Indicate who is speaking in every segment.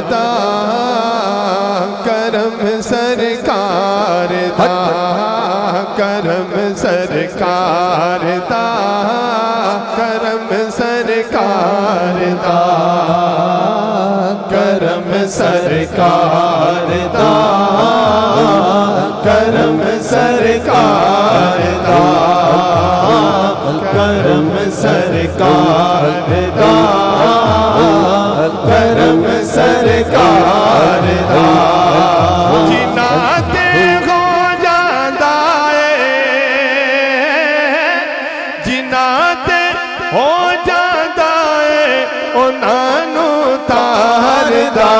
Speaker 1: دا کرم سرکار دا کرم سرکار دا کرم سرکار دا کرم سرکار دا کرم سرکار دا کرم سرکار دا کرم سرکار دا جنات ہو جاندہ جنات ہو جاندہ انہانو تار دا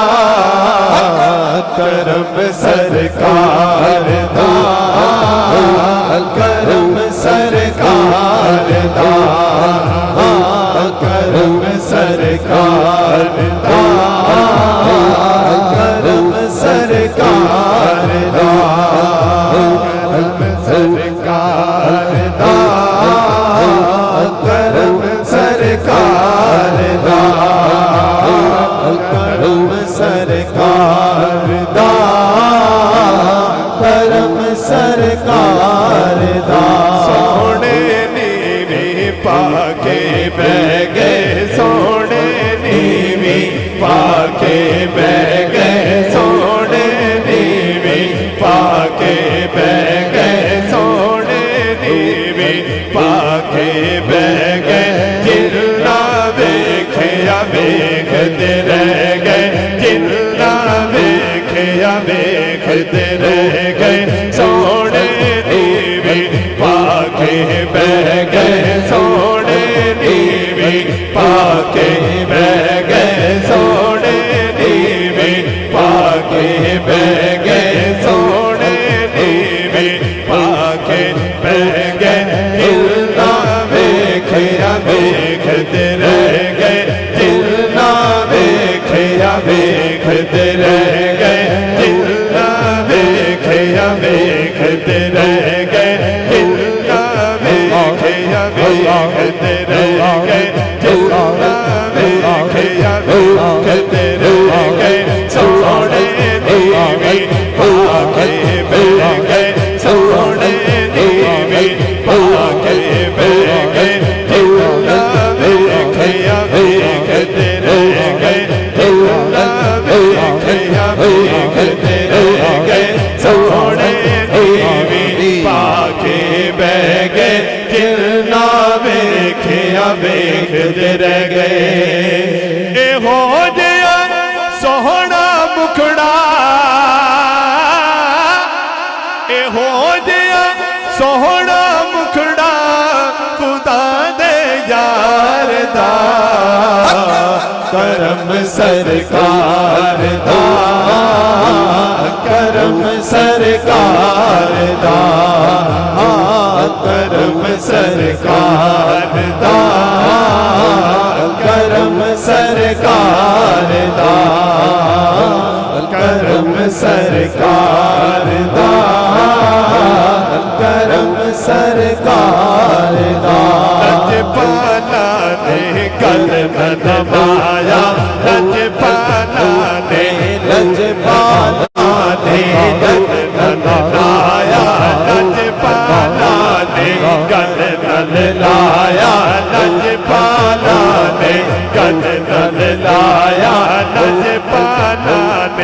Speaker 1: کرم سرکار دا کرم سرکار دا کرم سرکار دا کرم سرکار دا کرم سرکار دا کرم سرکار دا کرم سرکار دا کرم سرکار دا سونے نیوی پاکے بہ گئے سونے نیوی پاکے بہ گئے سونے نیوی پاکے بہ گئے سونے نیوی پاکے بہ گئے جلنا ویکھیا ویکھتے رہ گئے جلنا ویکھیا ویکھتے رہ گئے سونے نیوی پاکے بہ گئے سونے نیوی پاکے بہ گئے سونے نیوی پاکے بہ گئے سونے نیوی پاکے بہ گئے جلنا ویکھیا ویکھتے رہ گئے جلنا ویکھیا ویکھتے رہ گئے جلنا ویکھیا ویکھتے رہ گئے جلنا ویکھیا ویکھتے رہ گئے جلنا ویکھیا ویکھتے رہ گئے سونے نیوی پاکے بہ گئے سونے نیوی پاکے بہ گئے جلنا ویکھیا ویکھتے رہ گئے جلنا ویکھیا ویکھتے رہ گئے سونے نیوی پاکے بہ گئے جلنا ویکھیا ویکھتے رہ گئے اے ہو جیا سوہنا مکھڑا اے ہو جیا سوہنا مکھڑا خدا دے یار دا کرم سرکار دا کرم سرکار دا کرم سرکار دا کرم سرکار دا کرم سرکار دا کرم سرکار دا لجپالا نے گل نہ دبایا لجپالا نے لجپالا نے گل نہ دبایا لجپالا نے گل نہ لایا لجپالا نے گل نہ لایا لجپالا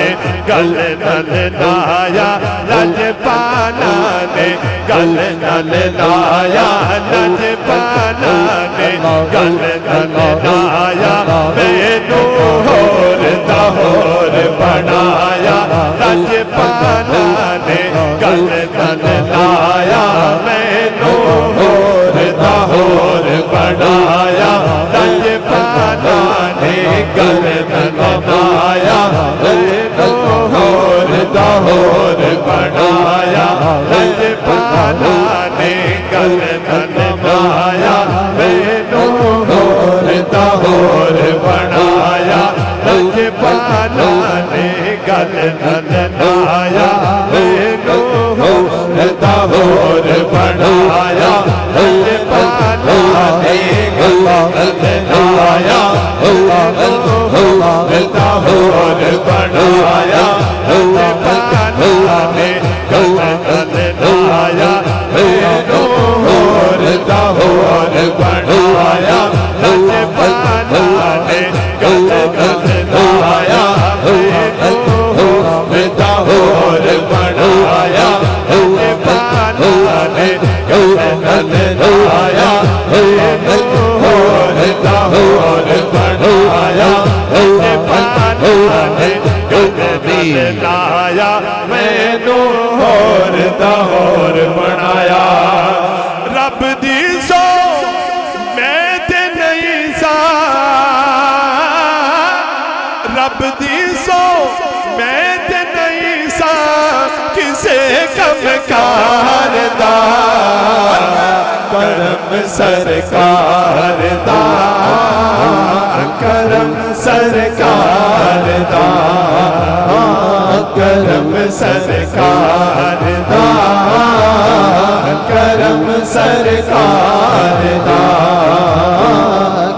Speaker 1: نے گل نہ لایا لجپالا نے گل نہ لایا لجپالا نے گل نہ لایا مینو ہور دا ہور بنایا لجپالا نے گل نہ لایا مینو ہور دا ہور بنایا لجپالا نے گل نہ لایا مینو ہور دا ہور بنایا لجپالا نے گل نہ لایا مینو ہور دا ہور بنایا لجپالا نے گل نہ لایا مینو ہور دا ہور بنایا لجپالا نے گل نہ لایا مینو ہور دا ہور بنایا نے گرد لایا مینوں ہور دا ہور بنایا رب دی سو میں تے نہیں سا رب دی سو میں تے نہیں سا کسے کم کار دا کرم سرکار دا کرم سرکار دا کرم سرکار دا کرم سرکار دا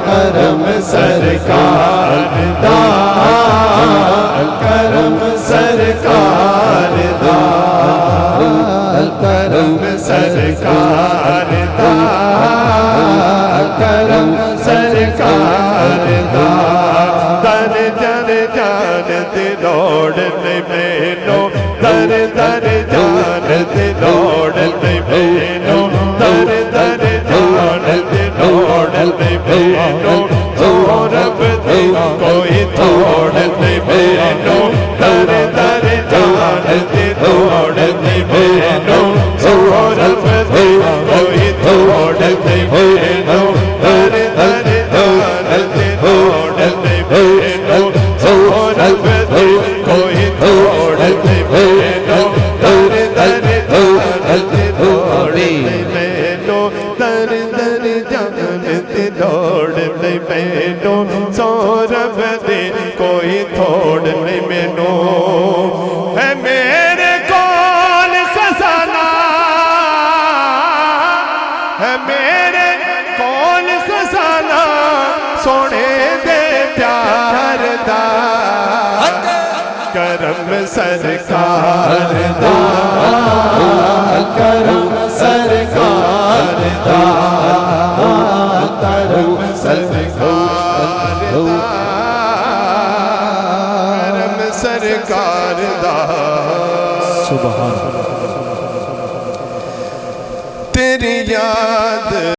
Speaker 1: کرم سرکار دا کرم سرکار دا کرم سرکار دا کرم سرکار دا در در جان دی لوڑ نہیں مینوں در در جان دی لوڑ نہیں مینوں در در جان دی لوڑ نہیں مینوں رب دی کوئی توڑ نہیں مینوں در در جان دی لوڑ نہیں مینوں رب دی کوئی توڑ نہیں مینوں در در جان دی لوڑ نہیں مینوں رب دی کوئی توڑ نہیں مینوں در در جان دی لوڑ نہیں مینوں در در جان دی لوڑ نہیں مینوں رب دی کوئی توڑ نہیں مینوں ہے میرے کول خزانہ ہے میرے کول خزانہ سونے دے پیار دا کرم سرکار دا کرم سرکار دا کرم سرکار دا کرم سرکار دا سبحان اللہ